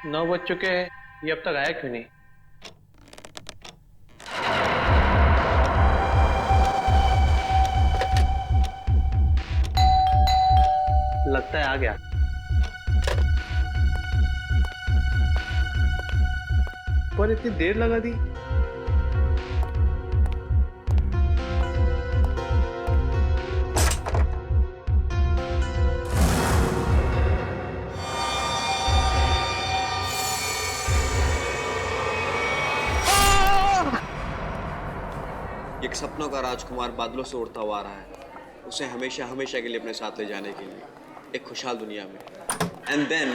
9 बज चुके हैं, ये अब तक आया क्यों नहीं? लगता है आ गया। पर इतनी देर लगा दी। एक सपनों का राजकुमार बादलों से उड़ता हुआ आ रहा है, उसे हमेशा हमेशा के लिए अपने साथ ले जाने के लिए एक खुशहाल दुनिया में। And then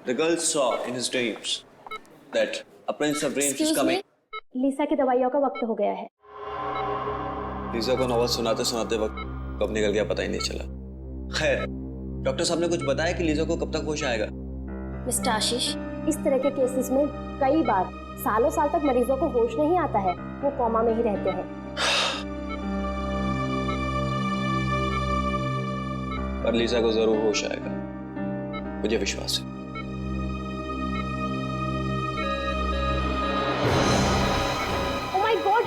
the girl saw in his dreams that a prince of dreams is coming. Lisa की दवाइयों का वक्त हो गया है। लीसा को नॉवल सुनाते सुनाते वक्त कब निकल गया पता ही नहीं चला। खैर, डॉक्टर साहब ने कुछ बताया कि लीसा को कब तक होश आएगा? मिस्टर आशीष, इस तरह के केसेस में कई बार सालों साल तक मरीजों को होश नहीं आता है, वो कोमा में ही रहते हैं। पर लीसा को जरूर होश आएगा, मुझे विश्वास है। ओह माय गॉड,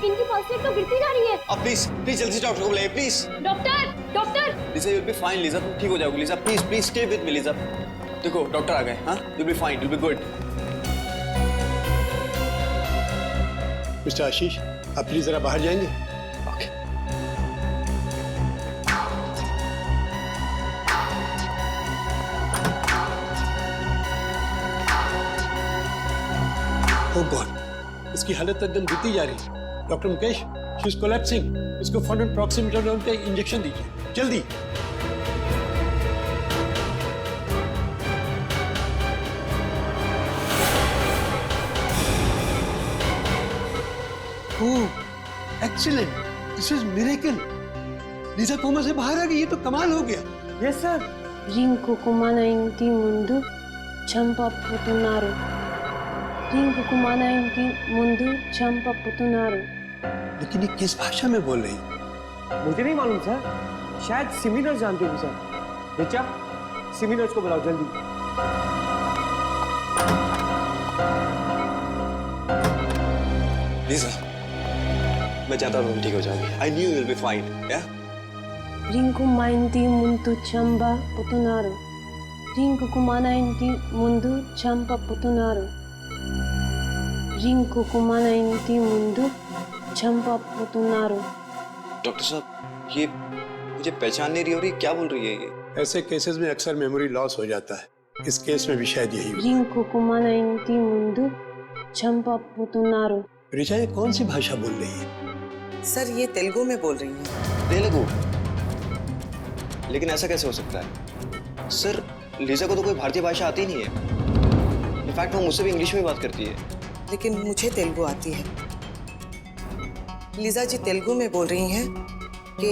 इनकी पल्स रेट तो गिरती जा रही है। अब प्लीज प्लीज जल्दी से डॉक्टर को बुलाइए please. Doctor, doctor. Lisa you will be fine, Lisa तुम ठीक हो जाओगी। Lisa please please stay with me Lisa. देखो डॉक्टर आ गए। हाँ, you will be fine, you will be good. Mister Ashish, आप प्लीज जरा बाहर जाएंगे? ओके। ओह गॉड, इसकी हालत एकदम गिरती जा रही है। Doctor Mukesh, she is collapsing. इसको फॉरन प्रॉक्सिमिटोलोन का इंजेक्शन दीजिए, जल्दी। Oh excellent, this is miracle. Lisa coma से बाहर आ गई, ये तो कमाल हो गया। Yes sir. రింకుకుమన ఇంటి ముందు చంపపుతున్నారు రింకుకుమన ఇంటి ముందు చంపపుతున్నారు। लेकिन ये किस भाषा में बोल रही? मुझे नहीं मालूम सर, शायद सिमी नर्स जानती होगी सर। बेचा, सिमी नर्स को बुलाओ जल्दी। लीसा, मैं चाहता हूँ तुम ठीक हो जाओगी। I knew you will be fine. या రింకుమా ఇంటి ముందు చంపపుతున్నారు రింకుకుమన ఇంటి ముందు చంపపుతున్నారు రింకుకుమన ఇంటి ముందు చంపపుతున్నారు। डॉक्टर साहब, ये मुझे पहचान नहीं रही हो रही, क्या बोल रही है ये? ऐसे केसेस में अक्सर मेमोरी लॉस हो जाता है। इस केस में भी शायद यही हुआ। రింకుకుమన ఇంటి ముందు చంపపుతున్నారు। ऋचा, ये कौन सी भाषा बोल रही है? सर ये तेलुगु में बोल रही हैं। तेलुगु? लेकिन ऐसा कैसे हो सकता है? सर, लीसा को तो कोई भारतीय भाषा आती नहीं है। इनफैक्ट वो मुझसे भी इंग्लिश में बात करती है। लेकिन मुझे तेलुगु आती है। लीजा जी तेलुगु में बोल रही हैं कि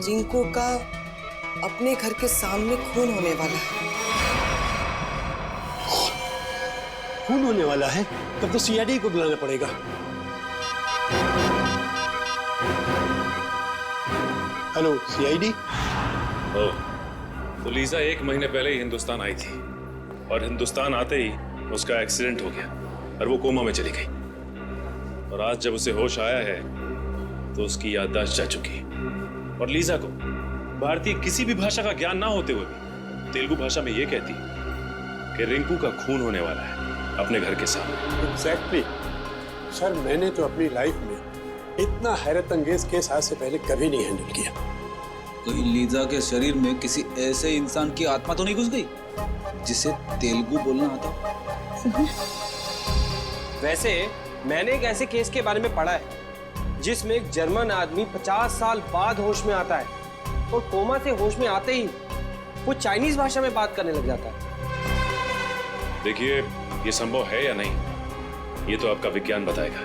रिंकू का अपने घर के सामने खून होने वाला है। खून होने वाला है? तब तो सीआईडी को बुलाना पड़ेगा। Hello CID. तो लीजा 1 महीने पहले ही हिंदुस्तान आई थी और हिंदुस्तान आते ही उसका एक्सीडेंट हो गया और वो कोमा में चली गई। और आज जब उसे होश आया है तो उसकी याददाश्त जा चुकी है। और लीजा को भारतीय किसी भी भाषा का ज्ञान ना होते हुए भी तेलुगु भाषा में ये कहती है कि रिंकू का खून होने वाला है अपने घर के सामने। एग्जैक्टली सर, मैंने तो अपनी लाइफ में इतना हैरत अंगेज केस आज से पहले कभी नहीं हैंडल किया। तो लीजा के शरीर में किसी ऐसे इंसान की आत्मा तो नहीं घुस गई जिसे तेलुगु बोलना आता? वैसे मैंने एक ऐसे केस के बारे में पढ़ा है जिसमें एक जर्मन आदमी 50 साल बाद होश में आता है और कोमा से होश में आते ही वो चाइनीज भाषा में बात करने लग जाता है। देखिए, ये संभव है या नहीं ये तो आपका विज्ञान बताएगा,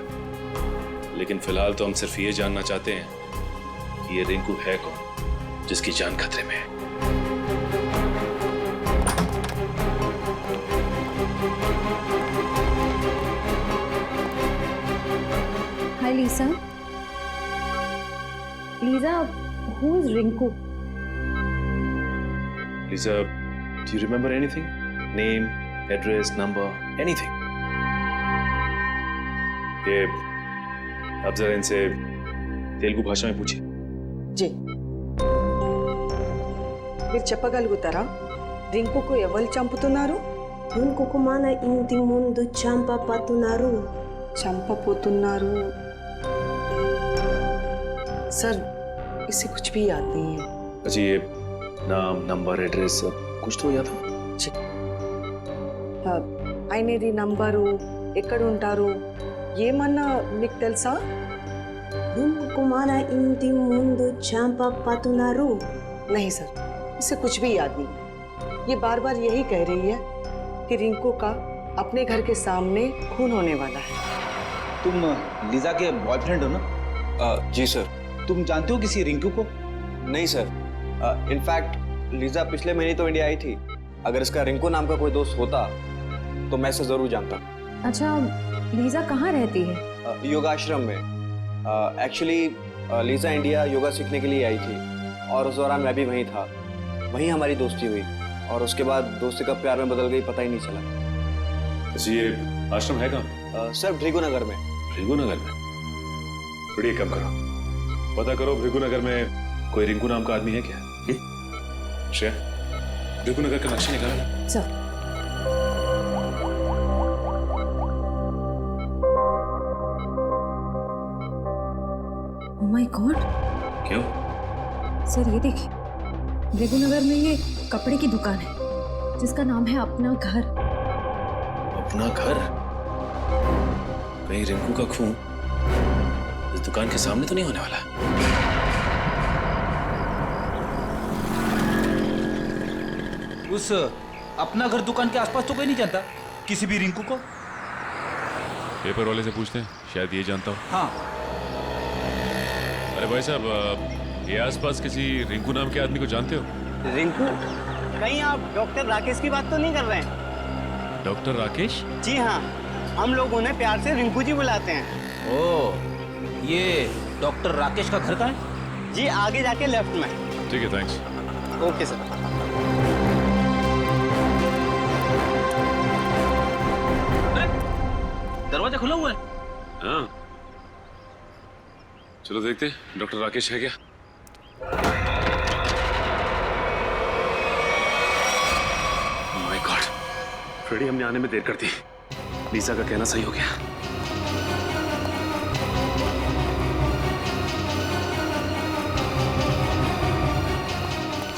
लेकिन फिलहाल तो हम सिर्फ ये जानना चाहते हैं कि ये रिंकू है कौन जिसकी जान खतरे में है। Hi Lisa. Lisa, who is Rinku? Lisa, do you remember anything? Name, address, number, anything. ये अब जरा इनसे तेलुगु भाषा में पूछिए। जी మీరు చెప్పగలుగుతారా రింకుకు ఎవరు చంపుతున్నారు? కుంకుమాన ఇంటి ముందు చంపబోతున్నారు. चंपापोतुन्नारू सर इसे कुछ भी याद नहीं है। अच्छा ये नाम, नंबर, एड्रेस कुछ तो याद है? ఆయనది నంబరు, ఎక్కడ ఉంటారు, ఏమన్నా మీకు తెలుసా? కుంకుమాన ఇంటి ముందు చంపబోతున్నారు. नहीं सर, इसे कुछ भी याद नहीं। ये बार बार यही कह रही है कि रिंकू का अपने घर के सामने खून होने वाला है। तुम लीजा के बॉयफ्रेंड हो ना? जी सर। तुम जानते हो किसी रिंकू को? नहीं सर, इनफैक्ट लीजा पिछले महीने तो इंडिया आई थी। अगर इसका रिंकू नाम का कोई दोस्त होता तो मैं इसे जरूर जानता। अच्छा, लीजा कहाँ रहती है? योगाश्रम में। एक्चुअली लीजा इंडिया योगा सीखने के लिए आई थी और उस दौरान मैं भी वहीं था। वहीं हमारी दोस्ती हुई और उसके बाद दोस्ती कब प्यार में बदल गई पता ही नहीं चला। अच्छा ये आश्रम है कहाँ? सर भृगुनगर में। भृगुनगर में? थोड़ी कम करो, पता करो भृगुनगर में कोई रिंकू नाम का आदमी है क्या? श्रेया, भृगुनगर का नक्शा निकाला। सर ओह माय गॉड, क्यों? सर ये देखिए, भृगुनगर में ये कपड़े की दुकान है जिसका नाम है अपना घर। अपना घर? कहीं रिंकू का खून इस दुकान के सामने तो नहीं होने वाला? उस अपना घर दुकान के आसपास तो कोई नहीं जानता किसी भी रिंकू को? पेपर वाले से पूछते हैं, शायद ये जानता हो। हाँ। अरे भाई साहब, ये आसपास किसी रिंकू नाम के आदमी को जानते हो? रिंकू? कहीं आप डॉक्टर राकेश की बात तो नहीं कर रहे हैं? डॉक्टर राकेश? जी हाँ, हम लोग उन्हें प्यार से रिंकू जी बुलाते हैं। ओह, ये डॉक्टर राकेश का घर कहाँ है? जी आगे जाके लेफ्ट में। ठीक है, थैंक्स। Okay sir. दरवाजा खुला हुआ है। हाँ, चलो देखते हैं डॉक्टर राकेश है क्या। माय गॉड, फ्रेडी हमने आने में देर कर दी। लीजा का कहना सही हो गया।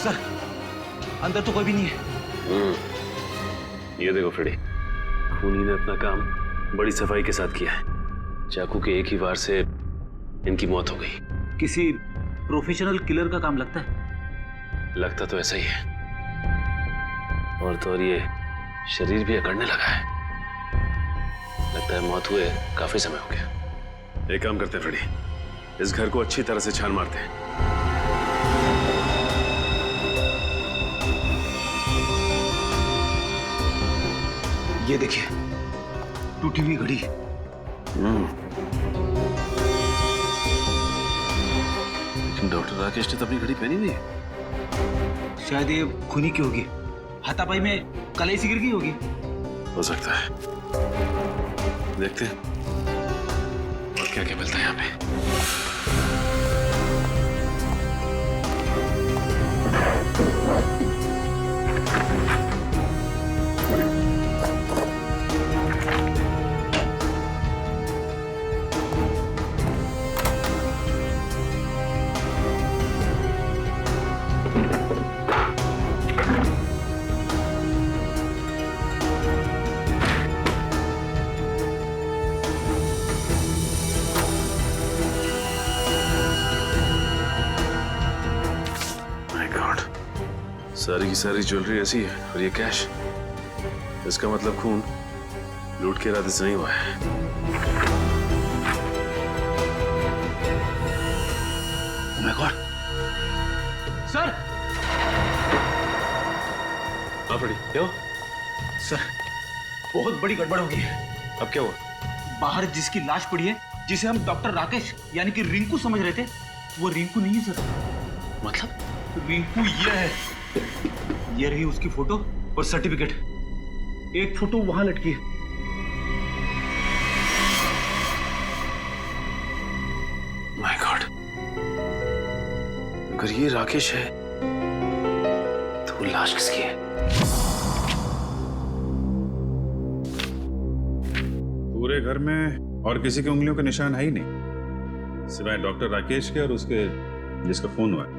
सर अंदर तो कोई भी नहीं है। ये देखो फ्रेडी, खूनी ने अपना काम बड़ी सफाई के साथ किया है। चाकू के एक ही वार से इनकी मौत हो गई। किसी प्रोफेशनल किलर का काम लगता है। लगता तो ऐसा ही है, और तो और ये शरीर भी अकड़ने लगा है। लगता है मौत हुए काफी समय हो गया। एक काम करते हैं फ्रेडी, इस घर को अच्छी तरह से छान मारते हैं। ये देखिए, टूटी हुई घड़ी। लेकिन डॉक्टर राकेश ने तो अपनी घड़ी पहनी हुई है। शायद ये खूनी की होगी, हाथापाई में कलाई सी गिर गई होगी। हो सकता है, देखते हैं और क्या क्या मिलता है यहाँ पे। सारी की सारी ज्वेलरी ऐसी है और ये कैश। इसका मतलब खून लूट के इरादे से नहीं हुआ है। Oh my God! सर! हाँ फ्रेडी, क्या हुआ? सर, बहुत बड़ी गड़बड़ हो गई है। अब क्या हुआ? बाहर जिसकी लाश पड़ी है, जिसे हम डॉक्टर राकेश यानी कि रिंकू समझ रहे थे, वो रिंकू नहीं है सर। मतलब रिंकू ये है। ये रही उसकी फोटो और सर्टिफिकेट। एक फोटो वहां लटकी है। माय गॉड, अगर ये राकेश है तो लाश किसकी है? पूरे घर में और किसी की उंगलियों के निशान है ही नहीं, सिवाय डॉक्टर राकेश के और उसके जिसका फोन हुआ है।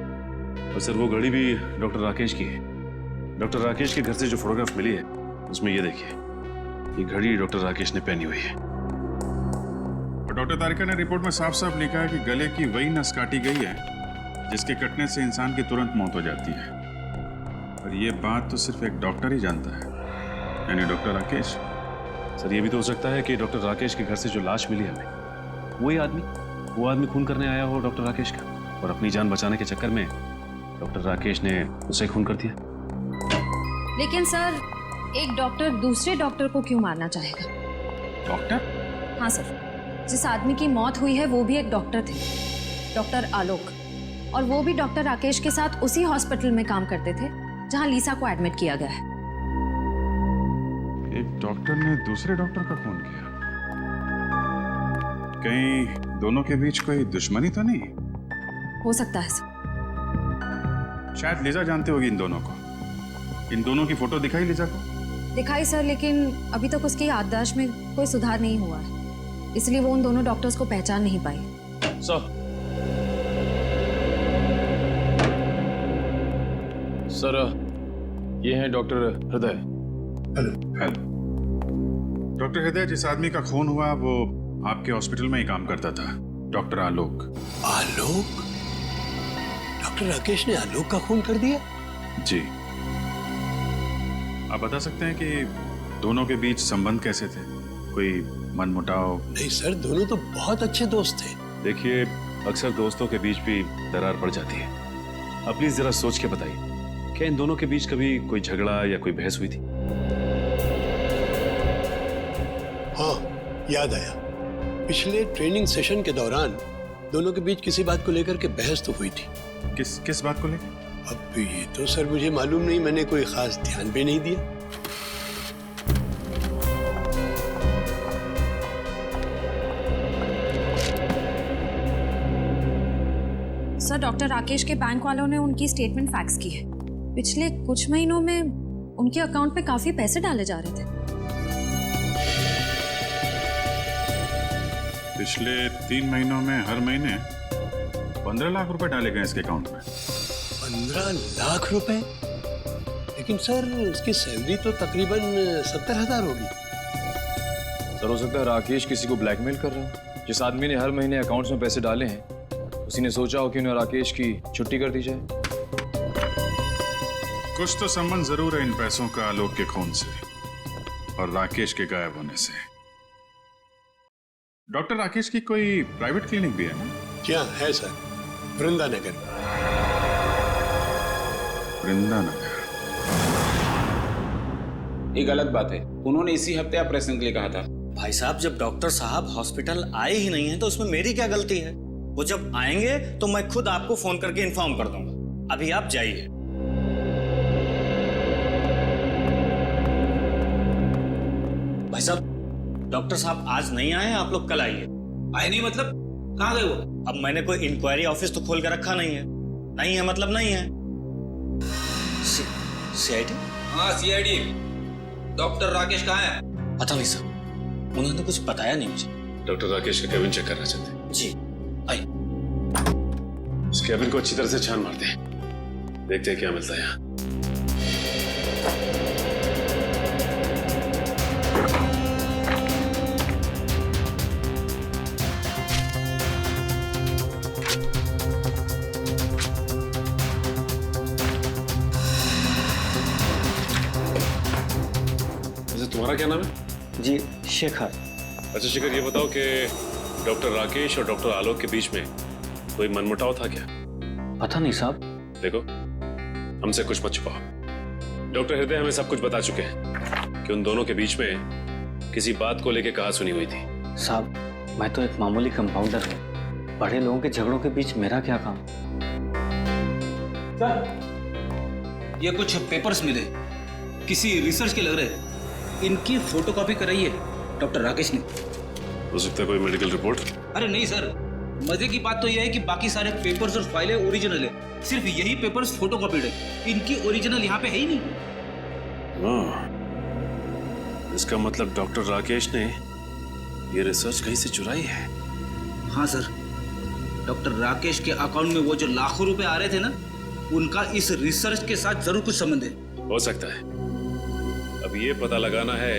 और सर वो घड़ी भी डॉक्टर राकेश की है। डॉक्टर राकेश के घर से जो फोटोग्राफ मिली है उसमें ये देखिए, ये घड़ी डॉक्टर राकेश ने पहनी हुई है। और डॉक्टर तारिका ने रिपोर्ट में साफ साफ लिखा है कि गले की वही नस काटी गई है जिसके कटने से इंसान की तुरंत मौत हो जाती है। और ये बात तो सिर्फ एक डॉक्टर ही जानता है, यानी डॉक्टर राकेश। सर ये भी तो हो सकता है कि डॉक्टर राकेश के घर से जो लाश मिली हमें, वो आदमी खून करने आया हो डॉक्टर राकेश का, और अपनी जान बचाने के चक्कर में डॉक्टर राकेश ने उसे खून कर दिया। लेकिन सर, एक डॉक्टर दूसरे डॉक्टर को क्यों मारना चाहेगा? डॉक्टर? हाँ सर, जिस आदमी की मौत हुई है वो भी एक डॉक्टर थे, डॉक्टर आलोक, और वो भी डॉक्टर राकेश के साथ उसी हॉस्पिटल में काम करते थे जहां लीसा को एडमिट किया गया है। एक डॉक्टर ने दूसरे डॉक्टर का खून किया? कहीं दोनों के बीच कोई दुश्मनी तो नहीं? हो सकता है सर। शायद लीजा जानते होगी इन दोनों को। इन दोनों की फोटो दिखाई लीजा को? दिखाई सर, लेकिन अभी तक उसकी याददाश्त में कोई सुधार नहीं हुआ है, इसलिए वो उन दोनों डॉक्टर्स को पहचान नहीं पाई। सर, ये हैं डॉक्टर हृदय। हेलो। डॉक्टर हृदय, जिस आदमी का खून हुआ वो आपके हॉस्पिटल में ही काम करता था, डॉक्टर आलोक। आलोक? डॉक्टर राकेश ने आलोक का खून कर दिया? जी। आप बता सकते हैं कि दोनों के बीच संबंध कैसे थे? कोई मनमुटाव? नहीं सर, दोनों तो बहुत अच्छे दोस्त थे। देखिए, अक्सर दोस्तों के बीच भी दरार पड़ जाती है। अब प्लीज जरा सोच के बताइए, क्या इन दोनों के बीच कभी कोई झगड़ा या कोई बहस हुई थी? हाँ, याद आया। पिछले ट्रेनिंग सेशन के दौरान दोनों के बीच किसी बात को लेकर के बहस तो हुई थी। किस बात को लेकर? अब ये तो सर मुझे मालूम नहीं, मैंने कोई खास ध्यान भी नहीं दिया। सर, डॉक्टर राकेश के बैंक वालों ने उनकी स्टेटमेंट फैक्स की है। पिछले कुछ महीनों में उनके अकाउंट पे काफी पैसे डाले जा रहे थे। पिछले 3 महीनों में हर महीने 15 लाख रुपए डाले गए इसके अकाउंट में। 15 लाख रुपए? लेकिन सर उसकी सैलरी तो तकरीबन 70,000 होगी। सर, हो सकता है राकेश किसी को ब्लैकमेल कर रहा हो। जिस आदमी ने हर महीने अकाउंट्स में पैसे डाले हैं, उसी ने सोचा हो कि उन्हें राकेश की छुट्टी कर दी जाए। कुछ तो संबंध जरूर है इन पैसों का आलोक के खून से और राकेश के गायब होने से। डॉक्टर राकेश की कोई प्राइवेट क्लिनिक भी है ना? क्या है सर, वृंदानगर। वृंदानगर? ये गलत बात है। उन्होंने इसी हफ्ते ऑपरेशन के लिए कहा था। भाई साहब, जब डॉक्टर साहब हॉस्पिटल आए ही नहीं हैं तो उसमें मेरी क्या गलती है? वो जब आएंगे तो मैं खुद आपको फोन करके इन्फॉर्म कर दूंगा। अभी आप जाइए। भाई साहब, डॉक्टर साहब आज नहीं आए, आप लोग कल आइए। आए नहीं मतलब? कहाँ गए वो? अब मैंने कोई इंक्वायरी ऑफिस तो खोल के रखा नहीं है। नहीं है मतलब नहीं है। सीआईडी? हाँ, सीआईडी। डॉक्टर राकेश कहाँ है? पता नहीं सर, उन्होंने कुछ बताया नहीं मुझे। डॉक्टर राकेश का केबिन चेक करना चाहते हैं। जी आइए। उस केबिन को अच्छी तरह से छान मारते हैं, देखते हैं क्या मिलता है यहाँ। तुम्हारा क्या नाम है? जी शेखर। अच्छा शेखर, ये बताओ कि डॉक्टर राकेश और डॉक्टर आलोक के बीच में कोई मनमुटाव था क्या? पता नहीं साहब। देखो, हमसे कुछ मत छुपाओ। डॉक्टर हृदय हमें सब कुछ बता चुके हैं कि उन दोनों के बीच में किसी बात को लेकर कहा सुनी हुई थी। साहब, मैं तो एक मामूली कंपाउंडर हूँ। बड़े लोगों के झगड़ों के बीच मेरा क्या काम? सर, ये कुछ पेपर्स मिले, किसी रिसर्च के लग रहे। इनकी फोटोकॉपी कराई है डॉक्टर राकेश ने। हो सकता है कोई मेडिकल रिपोर्ट। अरे नहीं सर, मजे की बात तो यह है कि बाकी सारे पेपर्स और फाइलें ओरिजिनल है, सिर्फ यही पेपर्स फोटोकॉपीड है। इनकी ओरिजिनल यहाँ पे है ही नहीं। हाँ, इसका मतलब डॉक्टर राकेश ने ये रिसर्च कहीं से चुराई है। हाँ सर, डॉक्टर राकेश के अकाउंट में वो जो लाखों रुपए आ रहे थे ना, उनका इस रिसर्च के साथ जरूर कुछ संबंध है। हो सकता है। अब ये पता लगाना है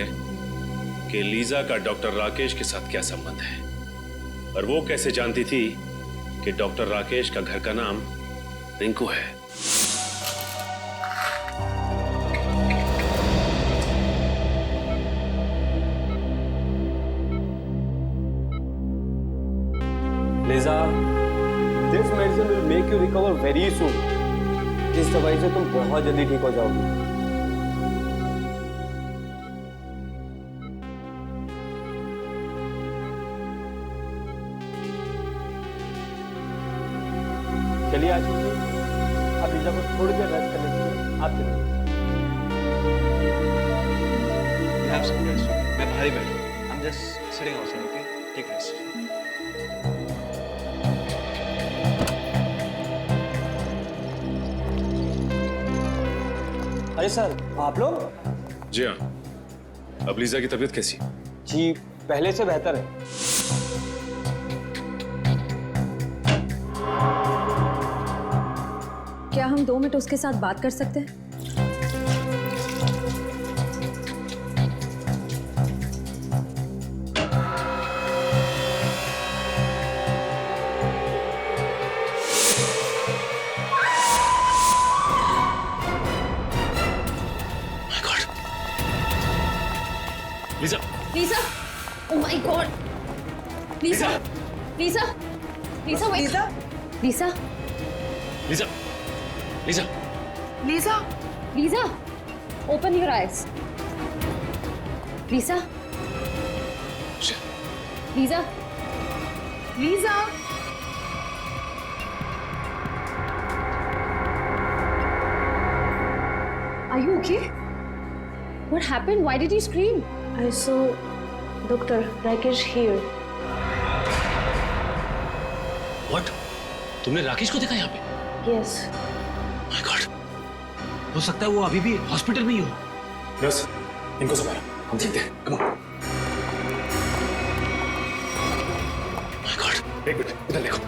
कि लीजा का डॉक्टर राकेश के साथ क्या संबंध है, और वो कैसे जानती थी कि डॉक्टर राकेश का घर का नाम रिंकू है। Lisa, this medicine will make you recover very soon. इस दवाई से तुम बहुत जल्दी ठीक हो जाओगी। चलिए आशीष जी, आप लिजा को थोड़ी देर रेस्ट करने दीजिए। आप चलिए। मैं बाहर ही बैठूं। I'm just sitting outside, okay? Take rest. अरे सर, आप लोग? जी हाँ। अब लीजा की तबीयत कैसी? जी, पहले से बेहतर है। क्या हम 2 मिनट उसके साथ बात कर सकते हैं? Lisa! Lisa! Oh my God! Lisa! Lisa! Lisa! Lisa! Lisa! Lisa! Lisa! Lisa! Lisa! Open your eyes. Lisa! Lisa! Lisa! Are you okay? What happened? Why did you scream? I saw Dr. Rakesh here. What? तुमने राकेश को देखा यहाँ पे? Yes. My God. हो सकता है वो अभी भी हॉस्पिटल में ही हो। बस, इनको संभालो, हम देखते हैं। Come on. My God. एक मिनट, इधर देखो।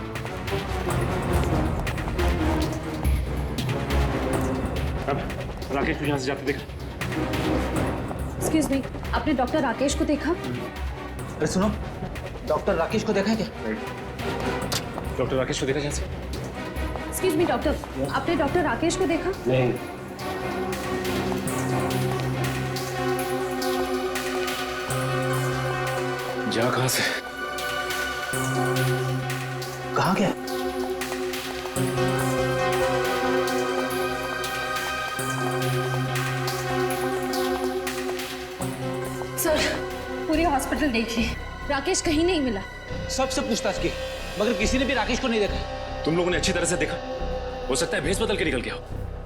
अब राकेश को यहाँ से जाते देखा? Excuse me, आपने डॉक्टर राकेश को देखा? अरे सुनो, डॉक्टर राकेश को देखा है क्या? डॉक्टर राकेश को देखा यहाँ से? Excuse me, डॉक्टर, आपने डॉक्टर राकेश को देखा? नहीं। जा कहाँ से? कहाँ गया? सर, पूरी हॉस्पिटल देखी, राकेश कहीं नहीं मिला। सबसे पूछताछ की, मगर किसी ने भी राकेश को नहीं देखा। तुम लोगों ने अच्छी तरह से देखा? हो सकता है भेस बदल के निकल गया हो।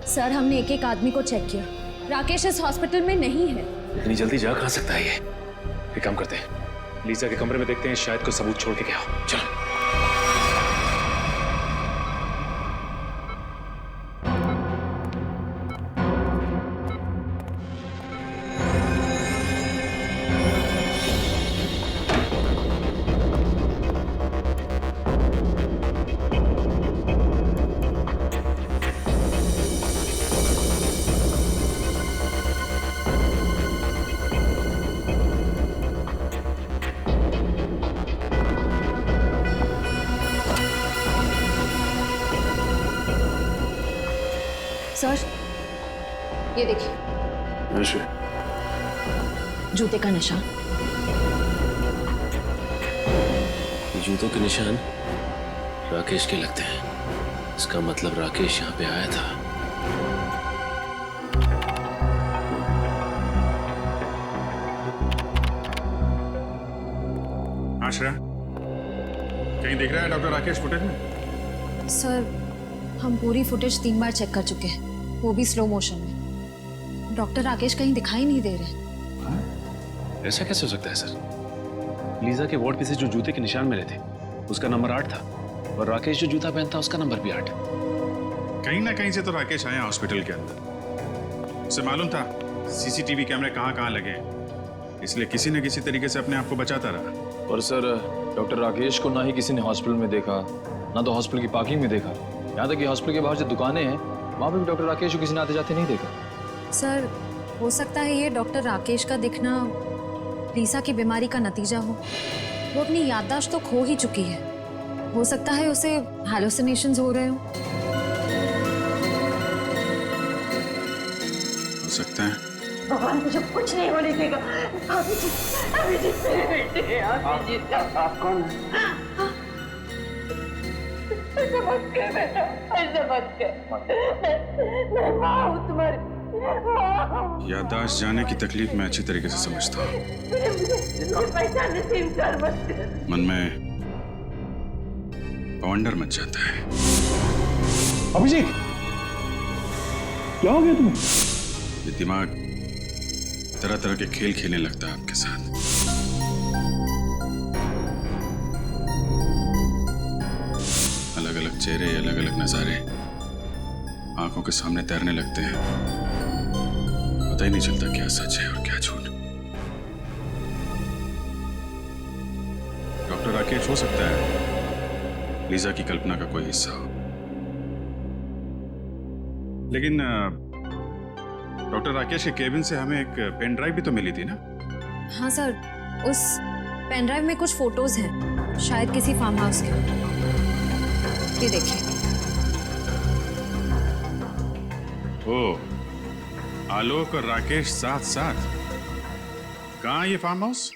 सर, हमने एक एक आदमी को चेक किया, राकेश इस हॉस्पिटल में नहीं है। इतनी जल्दी जा कहाँ सकता है ये? एक काम करते हैं, लीजा के कमरे में देखते हैं, शायद कोई सबूत छोड़ के गया हो। चलो। सर, ये देखिए, जूते का निशान। ये जूतों के निशान राकेश के लगते हैं। इसका मतलब राकेश यहाँ पे आया था। हाँ श्रेया, कहीं दिख रहा है डॉक्टर राकेश फुटेज में? सर, हम पूरी फुटेज 3 बार चेक कर चुके हैं, वो भी स्लो मोशन में। डॉक्टर राकेश कहीं दिखाई नहीं दे रहे। ऐसा कैसे हो सकता है सर? लीजा के वार्ड पे से जो जूते के निशान मिले थे उसका नंबर 8 था और राकेश जो जूता पहनता उसका नंबर भी 8। कहीं ना कहीं से तो राकेश आया हॉस्पिटल के अंदर। उसे मालूम था सीसीटीवी कैमरे कहाँ कहाँ लगे हैं, इसलिए किसी न किसी तरीके से अपने आप को बचाता रहा। और सर डॉक्टर राकेश को ना ही किसी ने हॉस्पिटल में देखा, ना तो हॉस्पिटल की पार्किंग में देखा। यहाँ तक कि हॉस्पिटल के बाहर जो दुकानें हैं वहाँ पे भी डॉक्टर राकेश को किसी ने आते जाते नहीं देखा। सर हो सकता है ये डॉक्टर राकेश का दिखना लीसा की बीमारी का नतीजा हो। वो अपनी याददाश्त तो खो ही चुकी है, हो सकता है उसे हैलुसिनेशंस हो रहे हो। हो सकता है। भगवान मुझे कुछ नहीं होने देगा। अभिजीत मेरे बेटे हैं। अभिजीत आप कौन हैं? ऐसा मत कर बेटा, ऐसा मत कर। मैं माँ हूँ तुम्हारी। याददाश्त जाने की तकलीफ मैं अच्छी तरीके से समझता हूँ। मुझे पहचानने से इनकार मत कर। मन में वंडर मच जाता है। अभिजीत, क्या हो गया तुम्हें? ये दिमाग तरह तरह के खेल खेलने लगता है आपके साथ। अलग अलग चेहरे, अलग अलग नजारे आंखों के सामने तैरने लगते हैं। पता ही नहीं चलता क्या सच है और क्या झूठ। डॉक्टर राकेश हो सकता है लीजा की कल्पना का कोई हिस्सा हो, लेकिन डॉक्टर राकेश के केबिन से हमें एक पेन ड्राइव भी तो मिली थी ना? हाँ सर, उस पेन ड्राइव में कुछ फोटोज हैं, शायद किसी फार्म हाउस के। ये देखिए। ओ, आलोक और राकेश साथ साथ। कहाँ ये फार्म हाउस?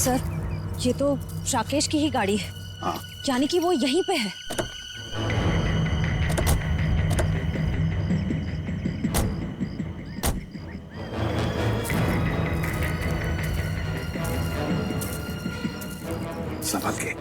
सर ये तो राकेश की ही गाड़ी है। हाँ। यानी कि वो यहीं पे है। संभाल के।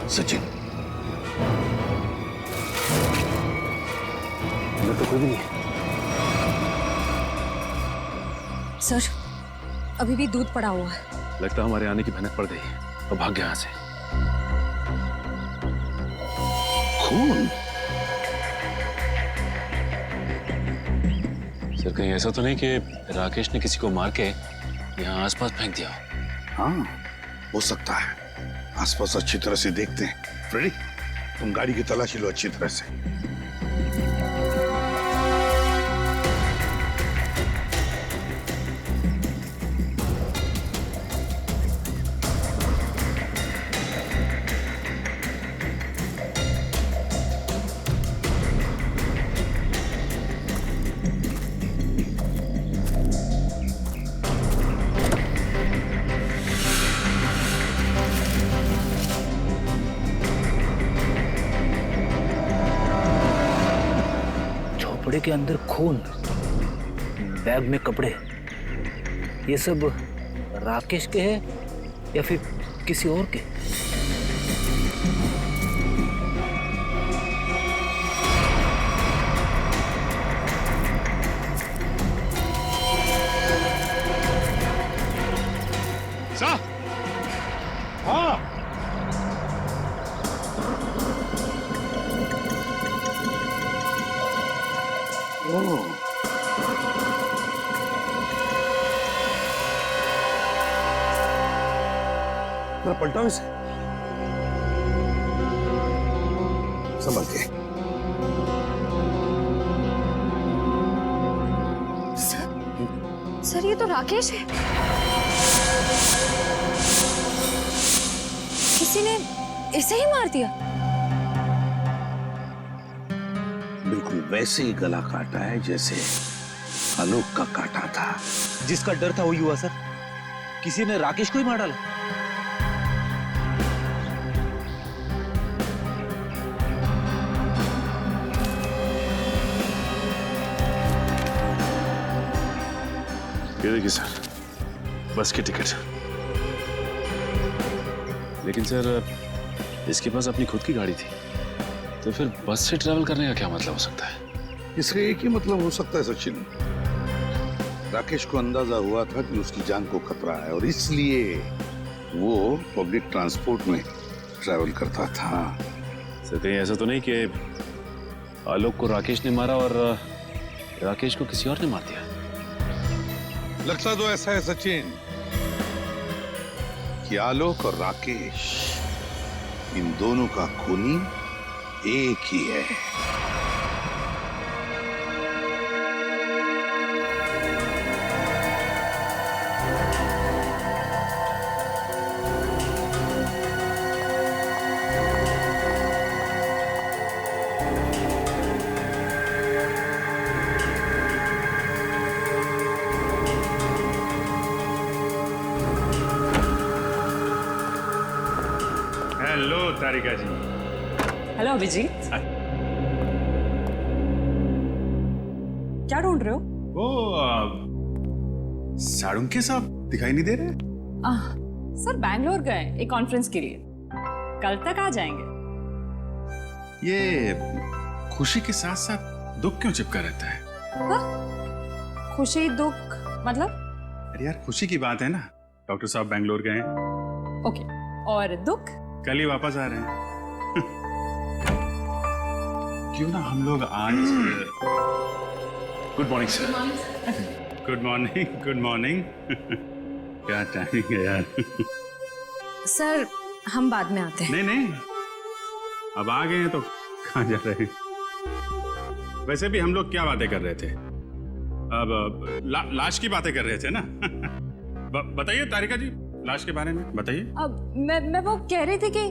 सचिन, मैं तो कोई भी नहीं है। सर अभी भी दूध पड़ा हुआ है। लगता है हमारे आने की भनक पड़ गई है, तो भाग गया यहाँ से। खून? सर कहीं ऐसा तो नहीं कि राकेश ने किसी को मार के यहाँ आसपास फेंक दिया? हाँ, हो सकता है। आसपास अच्छी तरह से देखते हैं। फ्रेडी, तुम गाड़ी की तलाशी लो अच्छी तरह से। कपड़े के अंदर खून, बैग में कपड़े, ये सब राकेश के हैं या फिर किसी और के? साहब, हाँ। पलटाओ इसे। संभल के। सर ये तो राकेश है। किसी ने इसे ही मार दिया। बिल्कुल वैसे ही गला काटा है जैसे आलोक का काटा था। जिसका डर था वही हुआ सर। किसी ने राकेश को ही मार डाला। ये देखिए सर, बस की टिकट। लेकिन सर इसके पास अपनी खुद की गाड़ी थी, तो फिर बस से ट्रैवल करने का क्या मतलब हो सकता है? इसका एक ही मतलब हो सकता है सचिन, राकेश को अंदाजा हुआ था कि उसकी जान को खतरा है और इसलिए वो पब्लिक ट्रांसपोर्ट में ट्रैवल करता था। सर कहीं ऐसा तो नहीं कि आलोक को राकेश ने मारा और राकेश को किसी और ने मार दिया? लगता तो ऐसा है सचिन कि आलोक और राकेश इन दोनों का खूनी एक ही है। हेलो तारिका जी। हेलो अभिजीत। क्या ढूंढ रहे हो? वो साड़ुंके साहब दिखाई नहीं दे रहे? सर बैंगलोर गए एक कॉन्फ्रेंस के लिए, कल तक आ जाएंगे। ये खुशी के साथ साथ दुख क्यों चिपका रहता है? हाँ? खुशी दुख मतलब? अरे यार खुशी की बात है ना, डॉक्टर साहब बैंगलोर गए हैं। ओके, और दुख? कल ही वापस आ रहे हैं। क्यों ना हम लोग आज। Good morning sir. Good morning, good morning. क्या टाइमिंग है यार। सर हम बाद में आते हैं। नहीं नहीं, अब आ गए हैं तो कहाँ जा रहे हैं? वैसे भी हम लोग क्या बातें कर रहे थे? अब लाश की बातें कर रहे थे ना। बताइए तारिका जी, लाश के बारे में बताइए। अब मैं वो कह रही थी कि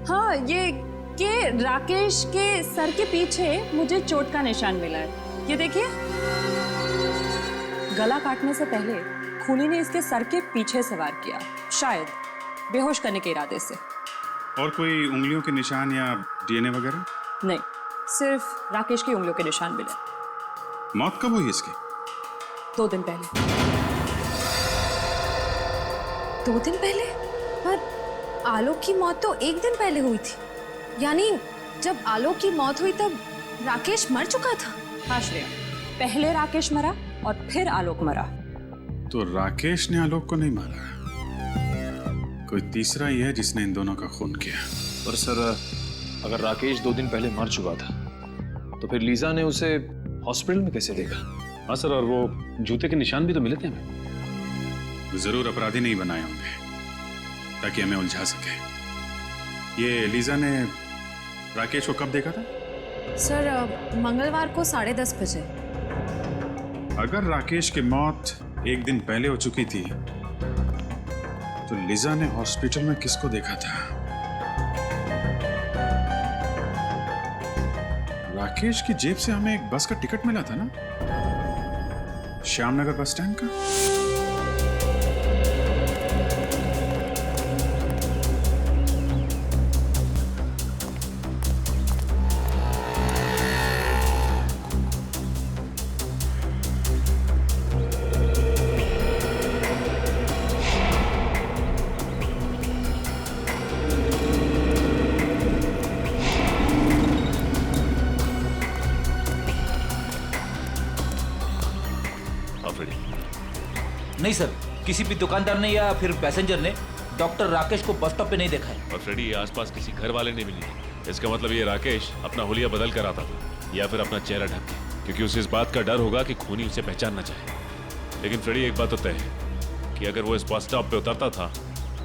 हाँ, ये कि राकेश के सर के पीछे मुझे चोट का निशान मिला है। ये देखिए, गला काटने से पहले खूनी ने इसके सर के पीछे से वार किया, शायद बेहोश करने के इरादे से। और कोई उंगलियों के निशान या डीएनए वगैरह? नहीं, सिर्फ राकेश की उंगलियों के निशान मिले। मौत कब हुई इसकी? 2 दिन पहले। 2 दिन पहले? पर आलोक की मौत तो 1 दिन पहले हुई थी। यानी जब आलोक की मौत हुई तब राकेश मर चुका था। हाँ श्रेया, पहले राकेश मरा और फिर आलोक मरा। तो राकेश ने आलोक को नहीं मारा, कोई तीसरा ही है जिसने इन दोनों का खून किया। पर सर अगर राकेश 2 दिन पहले मर चुका था तो फिर लीजा ने उसे हॉस्पिटल में कैसे देखा? हाँ सर, और वो जूते के निशान भी तो मिले थे हमें। वो जरूर अपराधी नहीं बनाए होंगे ताकि हमें उलझा सके। ये लीजा ने राकेश को कब देखा था? सर मंगलवार को 10:30 बजे। अगर राकेश की मौत 1 दिन पहले हो चुकी थी तो लीजा ने हॉस्पिटल में किसको देखा था? राकेश की जेब से हमें एक बस का टिकट मिला था ना, श्यामनगर बस स्टैंड का। नहीं सर, किसी भी दुकानदार ने या फिर पैसेंजर ने डॉक्टर राकेश को बस स्टॉप पे नहीं देखा है। और फ्रेडी, आसपास किसी घर वाले ने भी नहीं। इसका मतलब ये राकेश अपना हुलिया बदल कर आता था या फिर अपना चेहरा ढक के, क्योंकि उसे इस बात का डर होगा कि खूनी उसे पहचान ना चाहे। लेकिन फ्रेडी, एक बात तो तय है कि अगर वो इस बस स्टॉप पे उतरता था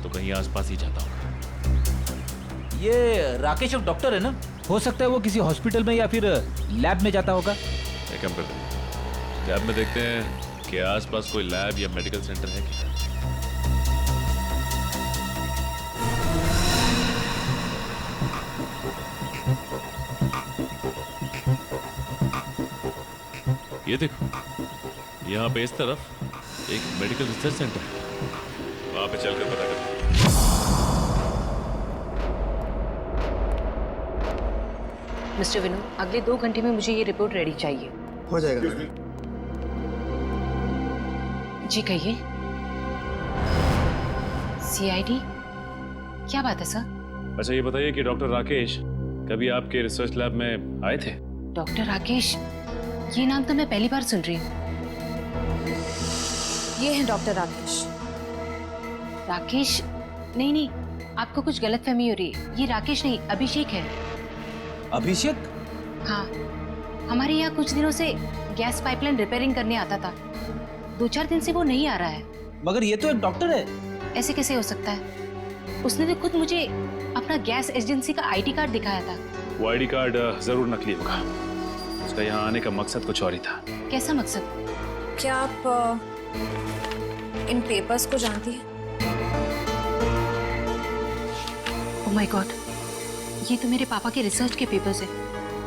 तो कहीं आसपास ही जाता होगा। ये राकेश एक डॉक्टर है ना, हो सकता है वो किसी हॉस्पिटल में या फिर लैब में जाता होगा। एक काम करते हैं, लैब में देखते हैं कि आसपास कोई लैब या मेडिकल सेंटर है क्या। ये देखो, यहाँ पे इस तरफ एक मेडिकल रिसर्च सेंटर है, वहां पे चलकर पता करते हैं। मिस्टर विनोद, अगले 2 घंटे में मुझे ये रिपोर्ट रेडी चाहिए। हो जाएगा। जी कहिए। सीआईडी, क्या बात है सर? अच्छा ये बताइए कि डॉक्टर राकेश कभी आपके रिसर्च लैब में आए थे? डॉक्टर राकेश, ये नाम तो मैं पहली बार सुन रही हूँ। ये है डॉक्टर राकेश। राकेश? नहीं नहीं, आपको कुछ गलतफहमी हो रही है। ये राकेश नहीं, अभिषेक है। अभिषेक? हाँ, हमारे यहाँ कुछ दिनों से गैस पाइपलाइन रिपेयरिंग करने आता था। 2-4 दिन से वो नहीं आ रहा है। मगर ये तो एक डॉक्टर है। ऐसे कैसे हो सकता है? उसने तो खुद मुझे अपना गैस एजेंसी का आईडी कार्ड दिखाया था। वो आईडी कार्ड जरूर नकली होगा। उसका यहाँ आने का मकसद कुछ और ही था। कैसा मकसद? क्या आप इन पेपर्स को जानती हैं? ओह माय गॉड, ये तो मेरे पापा के रिसर्च के पेपर्स हैं।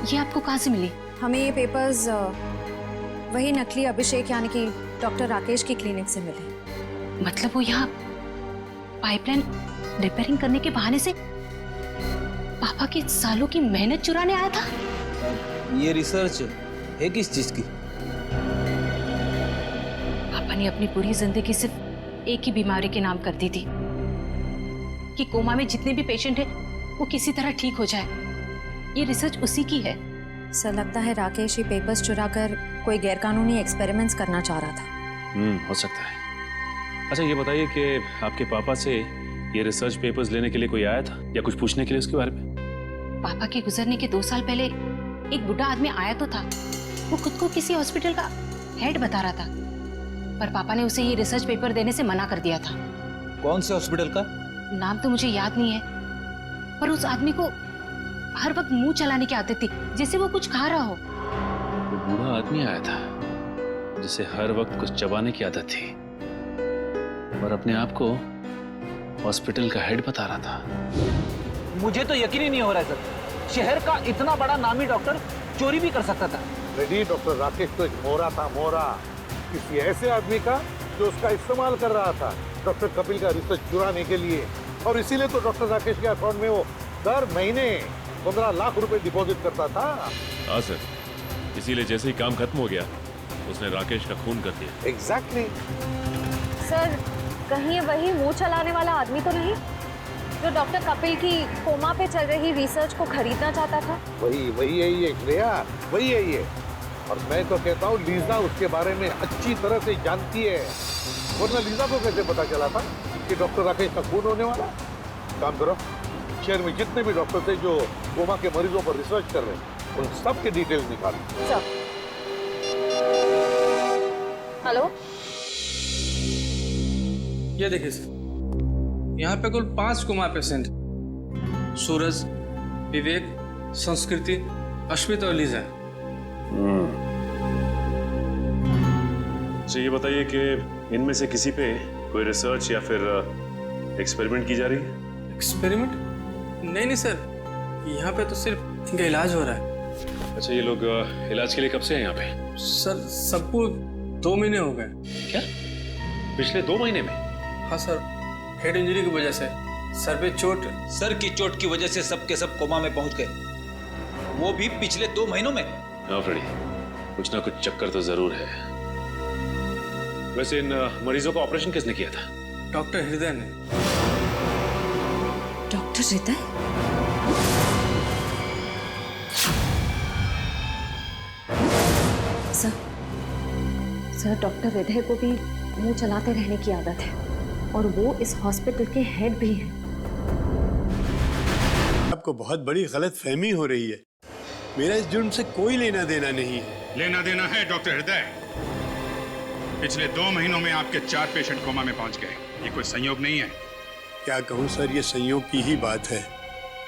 ये आपको कहाँ से मिली? हमें ये पेपर्स वही नकली अभिषेक यानी कि डॉक्टर राकेश की क्लिनिक से मिले। मतलब वो यहाँ पाइपलाइन रिपेयरिंग करने के बहाने से पापा की सालों की मेहनत चुराने आया था? ये रिसर्च है किस चीज की? पापा ने अपनी पूरी जिंदगी सिर्फ एक ही बीमारी के नाम कर दी थी कि कोमा में जितने भी पेशेंट हैं वो किसी तरह ठीक हो जाए। ये रिसर्च उसी की है। सर लगता है राकेश ये पेपर्स चुराकर कोई गैरकानूनी एक्सपेरिमेंट्स करना चाह रहा था। हो सकता है। अच्छा ये बताइए कि आपके पापा से ये रिसर्च पेपर्स लेने के लिए कोई आया था या कुछ पूछने के लिए उसके बारे में? पापा के गुजरने के 2 साल पहले एक बुढ़ा आदमी आया तो था। वो खुद को किसी हॉस्पिटल का हेड बता रहा था, पर पापा ने उसे ये रिसर्च पेपर देने से मना कर दिया था। कौन से हॉस्पिटल का? नाम तो मुझे याद नहीं है, पर उस आदमी को हर वक्त मुंह चलाने की आदत थी, जैसे वो कुछ खा रहा हो। वो बूढ़ा आदमी आया था जिसे हर वक्त कुछ चबाने की आदत थी और अपने आप को हॉस्पिटल का हेड बता रहा था। मुझे तो यकीन ही नहीं हो रहा है सर। शहर का इतना बड़ा नामी डॉक्टर चोरी भी कर सकता था। रेडी, डॉक्टर राकेश तो एक मोहरा था, मोहरा। किसी ऐसे आदमी का जो उसका इस्तेमाल कर रहा था डॉक्टर कपिल का रिसर्च चुराने के लिए, और इसीलिए तो डॉक्टर राकेश के अकाउंट में वो दर महीने 15 लाख रुपए डिपॉजिट करता था। हाँ सर, इसीलिए जैसे ही काम खत्म हो गया उसने राकेश का खून कर दिया। एग्जैक्टली। सर कहीं ये वही मुंह चलाने वाला आदमी तो नहीं जो डॉक्टर कपिल की कोमा पे चल रही रिसर्च को खरीदना चाहता था? वही है ये श्रेया, वही है ये। और मैं तो कहता हूँ लीजा उसके बारे में अच्छी तरह से जानती है, वरना लीजा को कैसे पता चला था कि डॉक्टर राकेश का खून होने वाला? काम करो, शहर में जितने भी डॉक्टर थे जो कोमा के मरीजों पर रिसर्च कर रहे हैं उन सब के डिटेल्स निकालो। हेलो, ये देखिए सर, यहाँ पे कुल 5 कोमा पेशेंट, सूरज, विवेक, संस्कृति, अश्वित और लीजा। अच्छा ये बताइए कि इनमें से किसी पे कोई रिसर्च या फिर एक्सपेरिमेंट की जा रही है? एक्सपेरिमेंट? नहीं सर, यहाँ पे तो सिर्फ इनका इलाज हो रहा है। अच्छा ये लोग इलाज के लिए कब से हैं यहाँ पे? सर सबको 2 महीने हो गए। क्या? पिछले 2 महीने में? हाँ सर, हेड इंजरी की वजह से सर पे चोट। सर की चोट की वजह से सब के सब कोमा में पहुंच गए, वो भी पिछले 2 महीनों में। हाँ फ्रेडी, कुछ ना कुछ चक्कर तो जरूर है। वैसे इन मरीजों का ऑपरेशन किसने किया था? डॉक्टर हृदय ने। डॉक्टर हृदय? सर डॉक्टर हृदय को भी मुंह चलाते रहने की आदत है और वो इस हॉस्पिटल के हेड भी हैं। आपको बहुत बड़ी गलतफहमी हो रही है। मेरा इस जुर्म से कोई लेना देना नहीं है। लेना देना है डॉक्टर हृदय। पिछले 2 महीनों में आपके 4 पेशेंट कोमा में पहुंच गए। ये कोई संयोग नहीं है। क्या कहूँ सर, ये संयोग की ही बात है।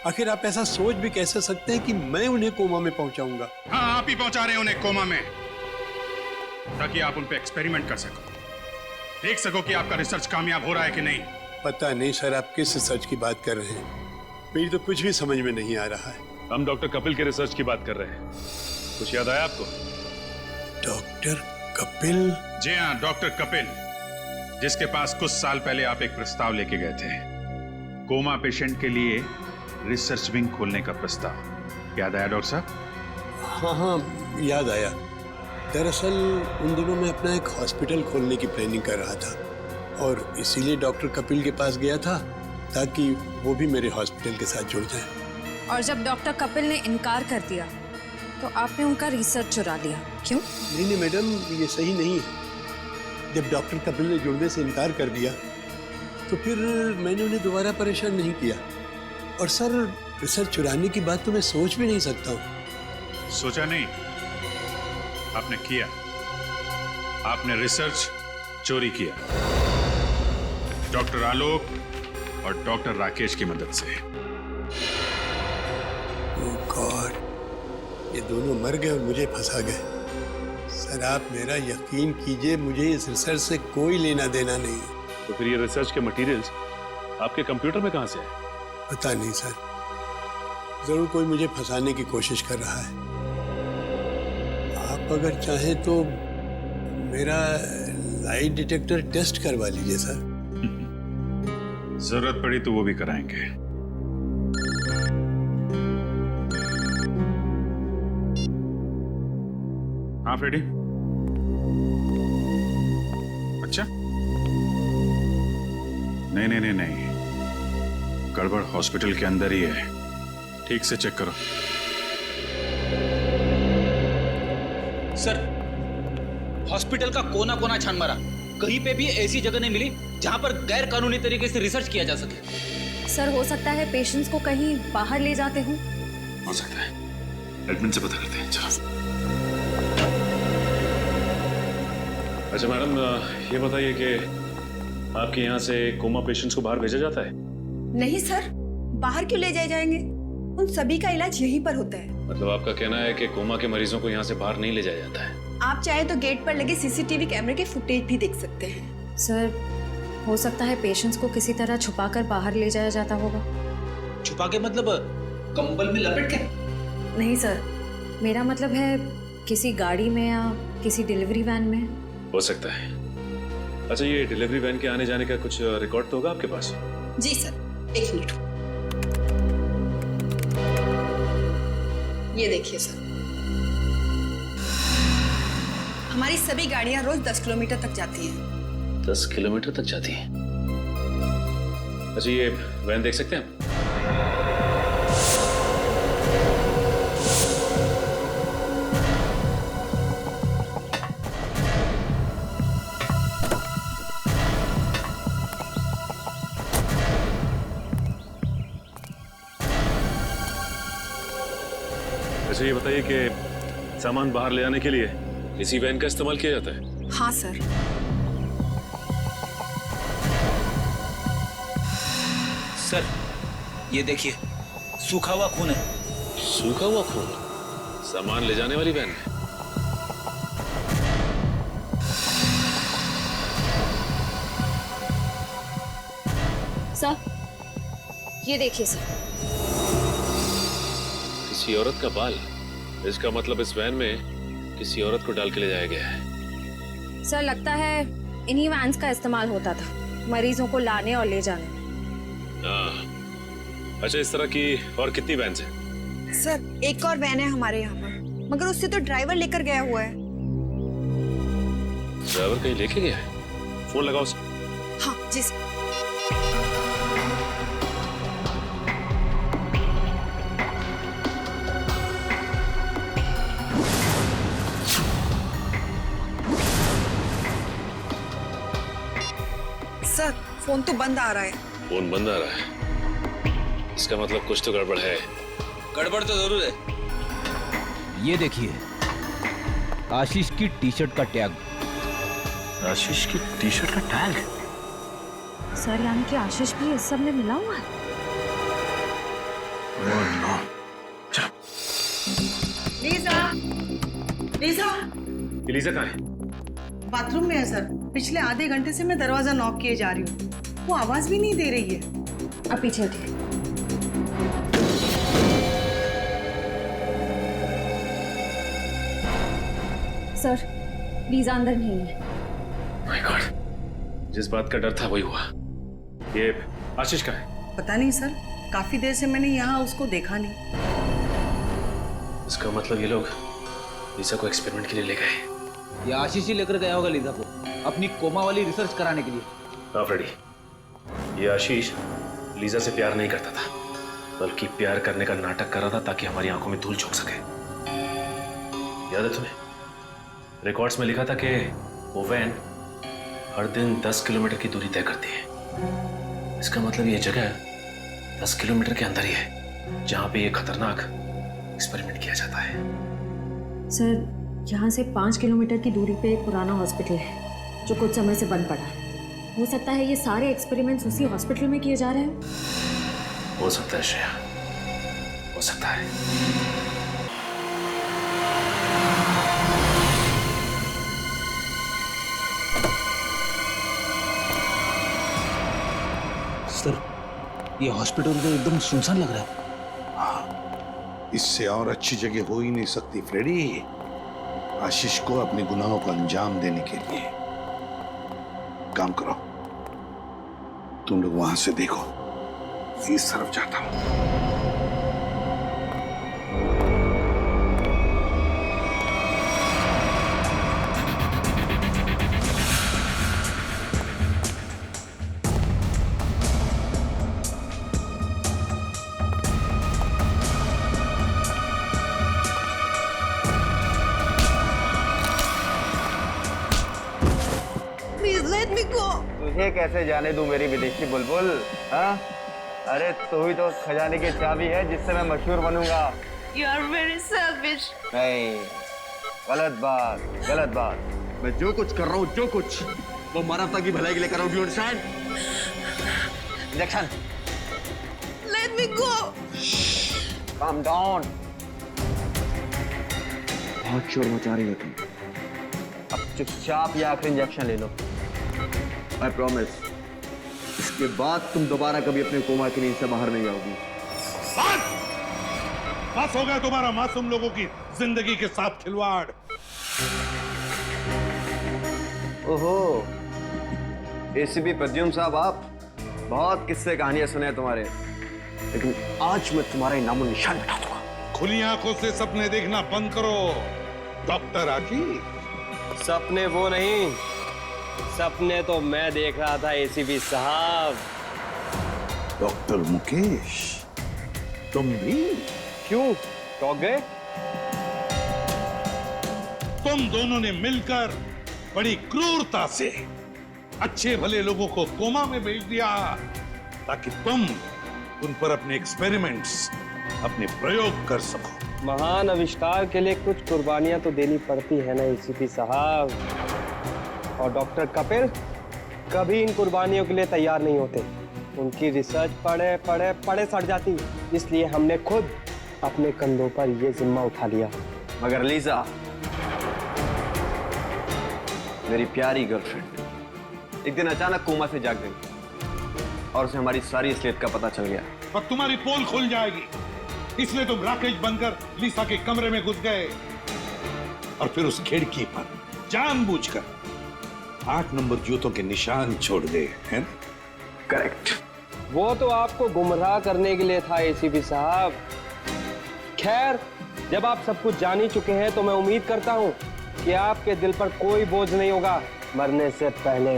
आखिर आप ऐसा सोच भी कैसे सकते हैं कि मैं उन्हें कोमा में पहुंचाऊंगा? हाँ, आप ही पहुंचा रहे हैं उन्हें कोमा में, ताकि आप उन पे एक्सपेरिमेंट कर सको, देख सको कि आपका रिसर्च कामयाब हो रहा है कि नहीं। पता नहीं सर, आप किस रिसर्च की बात कर रहे हैं? मेरी तो कुछ भी समझ में नहीं आ रहा है। हम डॉक्टर कपिल के रिसर्च की बात कर रहे हैं। कुछ याद आया आपको? डॉक्टर कपिल? जी हाँ, डॉक्टर कपिल, जिसके पास कुछ साल पहले आप एक प्रस्ताव लेके गए थे, कोमा पेशेंट के लिए रिसर्च विंग खोलने का प्रस्ताव। याद आया डॉक्टर साहब? हाँ, याद आया। दरअसल उन दिनों मैं अपना एक हॉस्पिटल खोलने की प्लानिंग कर रहा था और इसीलिए डॉक्टर कपिल के पास गया था ताकि वो भी मेरे हॉस्पिटल के साथ जुड़ जाए। और जब डॉक्टर कपिल ने इनकार कर दिया तो आपने उनका रिसर्च चुरा लिया, क्यों? नहीं मैडम, ये सही नहीं है। जब डॉक्टर कपिल ने जुड़ने से इनकार कर दिया तो फिर मैंने उन्हें दोबारा परेशान नहीं किया। और सर, रिसर्च चुराने की बात तो मैं सोच भी नहीं सकता हूँ। सोचा नहीं, आपने किया। आपने रिसर्च चोरी किया, डॉक्टर आलोक और डॉक्टर राकेश की मदद से। ओह गॉड, ये दोनों मर गए और मुझे फंसा गए। सर, आप मेरा यकीन कीजिए, मुझे इस रिसर्च से कोई लेना देना नहीं है। तो फिर ये रिसर्च के मटेरियल्स आपके कंप्यूटर में कहां से आए? पता नहीं सर, जरूर कोई मुझे फंसाने की कोशिश कर रहा है। आप अगर चाहें तो मेरा लाइट डिटेक्टर टेस्ट करवा लीजिए सर। जरूरत पड़ी तो वो भी कराएंगे। हाँ फ्रेडी, अच्छा नहीं, गड़बड़ हॉस्पिटल के अंदर ही है। ठीक से चेक करो। सर, हॉस्पिटल का कोना कोना छान मारा, कहीं पे भी ऐसी जगह नहीं मिली जहां पर गैर कानूनी तरीके से रिसर्च किया जा सके। सर, हो सकता है पेशेंट्स को कहीं बाहर ले जाते हो। हो सकता है, एडमिन से पता करते हैं। चलो। अच्छा मैडम, ये बताइए कि आपके यहाँ से कोमा पेशेंट्स को बाहर भेजा जाता है? नहीं सर, बाहर क्यों ले जाए जाएंगे? उन सभी का इलाज यहीं पर होता है। मतलब आपका कहना है कि कोमा के मरीजों को यहाँ से बाहर नहीं ले जाया जाता है? आप चाहे तो गेट पर लगे सीसीटीवी कैमरे के फुटेज भी देख सकते हैं। सर, हो सकता है पेशेंट्स को किसी तरह छुपाकर बाहर ले जाया जाता होगा। छुपा के मतलब कंबल में लपेट के? नहीं सर, मेरा मतलब है किसी गाड़ी में या किसी डिलीवरी वैन में। हो सकता है। अच्छा, ये डिलीवरी वैन के आने जाने का कुछ रिकॉर्ड तो होगा आपके पास? जी सर, एक मिनट। ये देखिए सर, हमारी सभी गाड़ियां रोज 10 किलोमीटर तक जाती हैं। 10 किलोमीटर तक जाती हैं? अच्छा, ये वैन देख सकते हैं हम? अच्छा, ये बताइए कि सामान बाहर ले जाने के लिए इसी वैन का इस्तेमाल किया जाता है? हाँ सर। सर, ये देखिए, सूखा हुआ खून है। सूखा हुआ खून? सामान ले जाने वाली वैन में? सर, ये देखिए सर। किसी औरत का बाल? इसका मतलब इस वैन में किसी औरत को डाल के ले जाया गया है। सर, लगता है इन्हीं वैन्स का इस्तेमाल होता था मरीजों को लाने और ले जाने में। अच्छा, इस तरह की और कितनी वैन है? सर, एक और वैन है हमारे यहाँ पर, मगर उससे तो ड्राइवर लेकर गया हुआ है। ड्राइवर कहीं लेके गया है? फोन लगाओ उसे। हाँ जी सर। सर, फोन तो बंद आ रहा है। फोन बंद आ रहा है? इसका मतलब कुछ तो गड़बड़ है। गड़बड़ तो जरूर है। ये देखिए, आशीष की टी शर्ट का टैग। आशीष की टी शर्ट का टैग? सर, यानी कि आशीष भी इस सब में मिला हुआ है? लीजा, लीजा, लीजा कहाँ है? बाथरूम में है सर। पिछले आधे घंटे से मैं दरवाजा नॉक किए जा रही हूँ, वो आवाज भी नहीं दे रही है। अब पीछे हटिए। सर, लीजा अंदर नहीं है। माय गॉड, जिस बात का डर था वही हुआ। ये आशीष का है? पता नहीं सर, काफी देर से मैंने यहाँ उसको देखा नहीं। इसका मतलब ये लोग लीजा को एक्सपेरिमेंट के लिए ले गए। ये आशीष ही लेकर गया होगा लीजा को अपनी कोमा वाली रिसर्च कराने के लिए। हाँ फ्रेडी, ये आशीष लीजा से प्यार नहीं करता था, बल्कि प्यार करने का नाटक कर रहा था ताकि हमारी आंखों में धूल झोंक सके। याद है तुम्हें, रिकॉर्ड्स में लिखा था कि वो वैन हर दिन 10 किलोमीटर की दूरी तय करती है। इसका मतलब ये जगह 10 किलोमीटर के अंदर ही है जहां पे ये खतरनाक एक्सपेरिमेंट किया जाता है। सर, यहाँ से 5 किलोमीटर की दूरी पे एक पुराना हॉस्पिटल है जो कुछ समय से बंद पड़ा है। हो सकता है ये सारे एक्सपेरिमेंट्स उसी हॉस्पिटल में किए जा रहे हैं। हो सकता है श्रेया, हो सकता है। सर, ये हॉस्पिटल तो एकदम सुनसान लग रहा है। इससे और अच्छी जगह हो ही नहीं सकती फ्रेडी, आशीष को अपने गुनाहों को अंजाम देने के लिए। काम करो, तुम लोग वहां से देखो, इस तरफ जाता हूं। तुझे कैसे जाने दूं मेरी विदेशी बुलबुल? हाँ? अरे तू ही तो खजाने की चाबी है जिससे मैं मशहूर बनूंगा। You are very selfish. नहीं, गलत बात, गलत बात। मैं जो कुछ कर रहा हूँ, जो कुछ, वो मानवता की भलाई के लिए कर रहा हूँ। Do you understand? Injection. Let me go. Calm down. बहुत शोर मचा रही हो तुम। अब चुपचाप ये आखिरी इंजेक्शन ले लो। I promise. इसके बाद तुम दोबारा कभी अपने कोमा की नींद से बाहर नहीं जाओगी। बस हो गया तुम्हारा मासूम लोगों की जिंदगी के साथ खिलवाड़। ओहो, एसीपी प्रद्युम्न साहब, आप बहुत किस्से कहानियां सुने हैं तुम्हारे, लेकिन आज मैं तुम्हारा इनामो निशान मिटा दूंगा। खुली आंखों से सपने देखना बंद करो डॉक्टर आशीष। सपने वो नहीं, सपने तो मैं देख रहा था एसीपी साहब। डॉक्टर मुकेश, तुम भी? क्यों, टॉक गए? तुम दोनों ने मिलकर बड़ी क्रूरता से अच्छे भले लोगों को कोमा में भेज दिया ताकि तुम उन पर अपने एक्सपेरिमेंट्स, अपने प्रयोग कर सको। महान आविष्कार के लिए कुछ कुर्बानियां तो देनी पड़ती है ना एसीपी साहब, और डॉक्टर कपिल कभी इन कुर्बानियों के लिए तैयार नहीं होते। उनकी रिसर्च पढ़े पढ़े पढ़े सड़ जाती, इसलिए हमने खुद अपने कंधों पर यह जिम्मा उठा लिया। मगर लीजा, मेरी प्यारी गर्लफ्रेंड, एक दिन अचानक कोमा से जाग गई और उसे हमारी सारी असलियत का पता चल गया। पर तुम्हारी पोल खुल जाएगी, इसलिए तुम राकेश बनकर लीसा के कमरे में घुस गए और फिर उस खिड़की पर जानबूझकर 8 नंबर जूतों के निशान छोड़ गए, हैं? करेक्ट। वो तो आपको गुमराह करने के लिए था एसीपी साहब। खैर, जब आप सब कुछ जान ही चुके हैं तो मैं उम्मीद करता हूं कि आपके दिल पर कोई बोझ नहीं होगा मरने से पहले।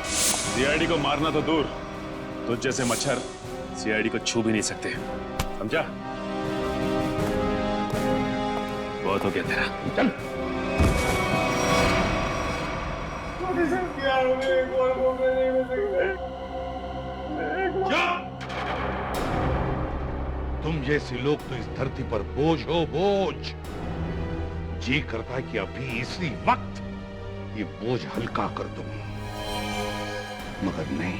सीआईडी को मारना तो दूर, तुझ जैसे मच्छर सीआईडी को छू भी नहीं सकते, समझा? बहुत हो गया तेरा, चल। तुम जैसे लोग तो इस धरती पर बोझ हो, बोझ। जी करता है कि अभी इसी वक्त ये बोझ हल्का कर दूं, मगर नहीं,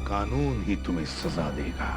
कानून ही तुम्हें सजा देगा।